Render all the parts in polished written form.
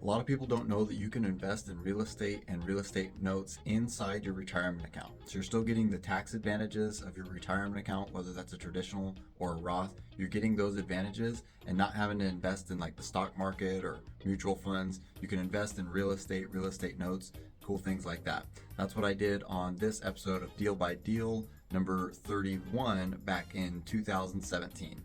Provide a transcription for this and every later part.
A lot of people don't know that you can invest in real estate and real estate notes inside your retirement account. So you're still getting the tax advantages of your retirement account, whether that's a traditional or a Roth. You're getting those advantages and not having to invest in like the stock market or mutual funds. You can invest in real estate notes, cool things like that. That's what I did on this episode of Deal by Deal number 31 back in 2017.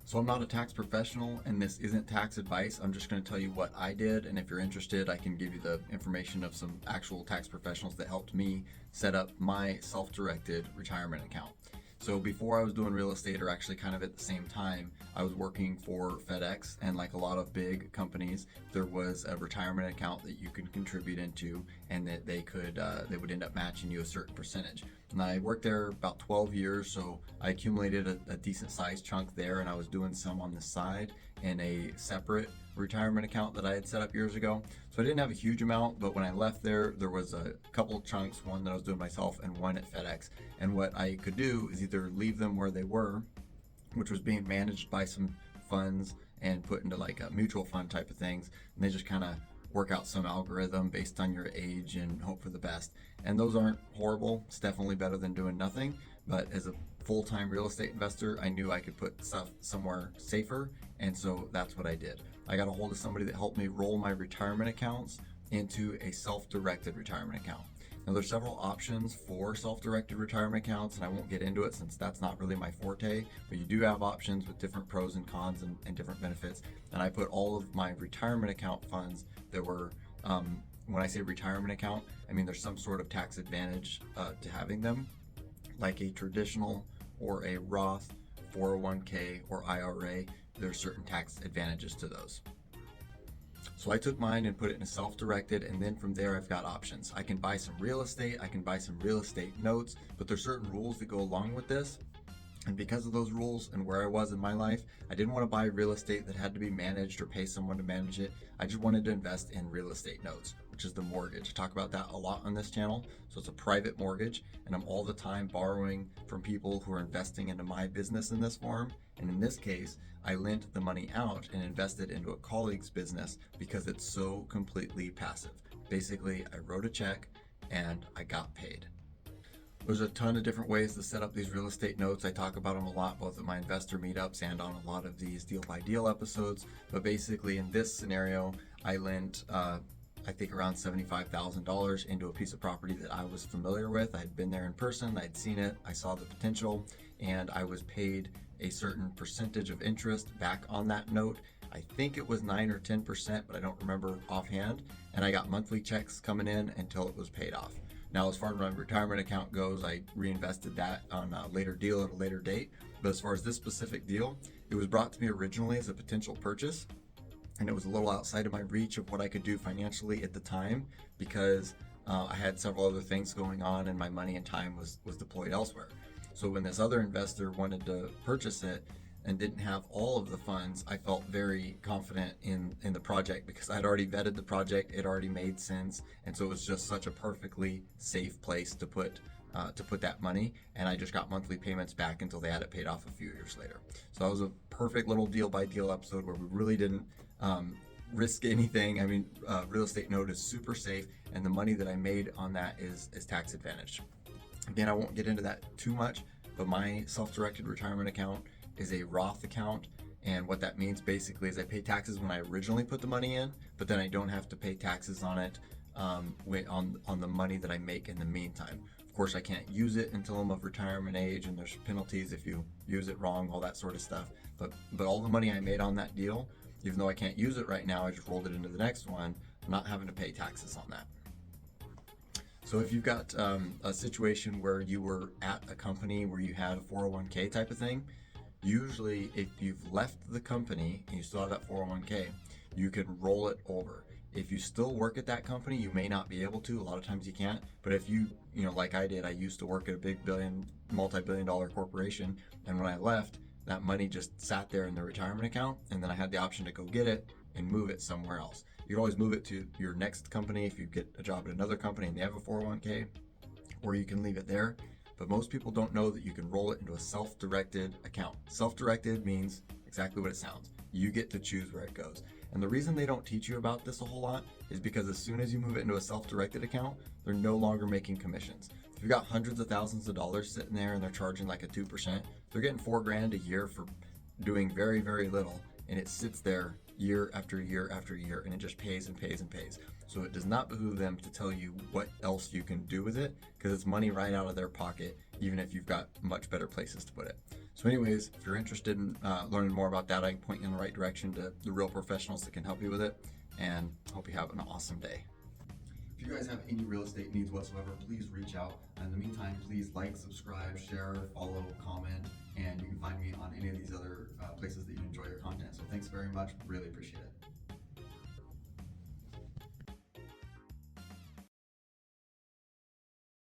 So I'm not a tax professional and this isn't tax advice. I'm just going to tell you what I did, and if you're interested, I can give you the information of some actual tax professionals that helped me set up my self-directed retirement account. So before I was doing real estate, or actually kind of at the same time, I was working for FedEx, and like a lot of big companies, there was a retirement account that you could contribute into, and that they would end up matching you a certain percentage. And I worked there about 12 years, so I accumulated a decent sized chunk there, and I was doing some on the side in a separate retirement account that I had set up years ago. So I didn't have a huge amount, but when I left there was a couple of chunks, one that I was doing myself and one at FedEx. And what I could do is either leave them where they were, which was being managed by some funds and put into like a mutual fund type of things, and they just kind of work out some algorithm based on your age and hope for the best. And those aren't horrible. It's definitely better than doing nothing. But as a full-time real estate investor, I knew I could put stuff somewhere safer, and so that's what I did. I got a hold of somebody that helped me roll my retirement accounts into a self-directed retirement account. Now there's several options for self-directed retirement accounts, and I won't get into it since that's not really my forte, but you do have options with different pros and cons and different benefits. And I put all of my retirement account funds that were, when I say retirement account, I mean there's some sort of tax advantage to having them, like a traditional or a Roth, 401k, or IRA. There's certain tax advantages to those. So I took mine and put it in a self-directed, and then from there I've got options. I can buy some real estate, I can buy some real estate notes, but there's certain rules that go along with this. And because of those rules and where I was in my life, I didn't want to buy real estate that had to be managed or pay someone to manage it. I just wanted to invest in real estate notes, which is the mortgage. I talk about that a lot on this channel. So it's a private mortgage, and I'm all the time borrowing from people who are investing into my business in this form. And in this case, I lent the money out and invested into a colleague's business because it's so completely passive. Basically, I wrote a check and I got paid. There's a ton of different ways to set up these real estate notes. I talk about them a lot, both at my investor meetups and on a lot of these deal by deal episodes. But basically in this scenario, I lent, I think around $75,000 into a piece of property that I was familiar with. I'd been there in person, I'd seen it, I saw the potential, and I was paid a certain percentage of interest back on that note. I think it was 9 or 10%, but I don't remember offhand. And I got monthly checks coming in until it was paid off. Now, as far as my retirement account goes, I reinvested that on a later deal at a later date. But as far as this specific deal, it was brought to me originally as a potential purchase, and it was a little outside of my reach of what I could do financially at the time because I had several other things going on and my money and time was deployed elsewhere. So when this other investor wanted to purchase it and didn't have all of the funds, I felt very confident in the project because I'd already vetted the project, it already made sense, and so it was just such a perfectly safe place to put that money, and I just got monthly payments back until they had it paid off a few years later. So that was a perfect little deal by deal episode where we really didn't risk anything. I mean, real estate note is super safe, and the money that I made on that is tax advantaged. Again, I won't get into that too much, but my self-directed retirement account is a Roth account, and what that means basically is I pay taxes when I originally put the money in, but then I don't have to pay taxes on it on the money that I make in the meantime. Of course, I can't use it until I'm of retirement age, and there's penalties if you use it wrong, all that sort of stuff. But all the money I made on that deal, even though I can't use it right now, I just rolled it into the next one. I'm not having to pay taxes on that. So if you've got a situation where you were at a company where you had a 401k type of thing, usually if you've left the company and you still have that 401k, you can roll it over. If you still work at that company, you may not be able to. A lot of times you can't. But if you like I did, I used to work at a big multi-billion dollar corporation, and when I left, that money just sat there in the retirement account, and then I had the option to go get it and move it somewhere else. You can always move it to your next company if you get a job at another company and they have a 401k, or you can leave it there. But most people don't know that you can roll it into a self-directed account. Self-directed means exactly what it sounds. You get to choose where it goes. And the reason they don't teach you about this a whole lot is because as soon as you move it into a self-directed account, they're no longer making commissions. If you've got hundreds of thousands of dollars sitting there and they're charging like a 2%, they're getting $4,000 a year for doing very, very little. And it sits there year after year after year, and it just pays and pays and pays. So it does not behoove them to tell you what else you can do with it, because it's money right out of their pocket, even if you've got much better places to put it. So anyways, if you're interested in learning more about that, I can point you in the right direction to the real professionals that can help you with it, and hope you have an awesome day. If you guys have any real estate needs whatsoever, please reach out. In the meantime, please like, subscribe, share, follow, comment, and you can find me on any of these other places that you enjoy your content. So thanks very much. Really appreciate it.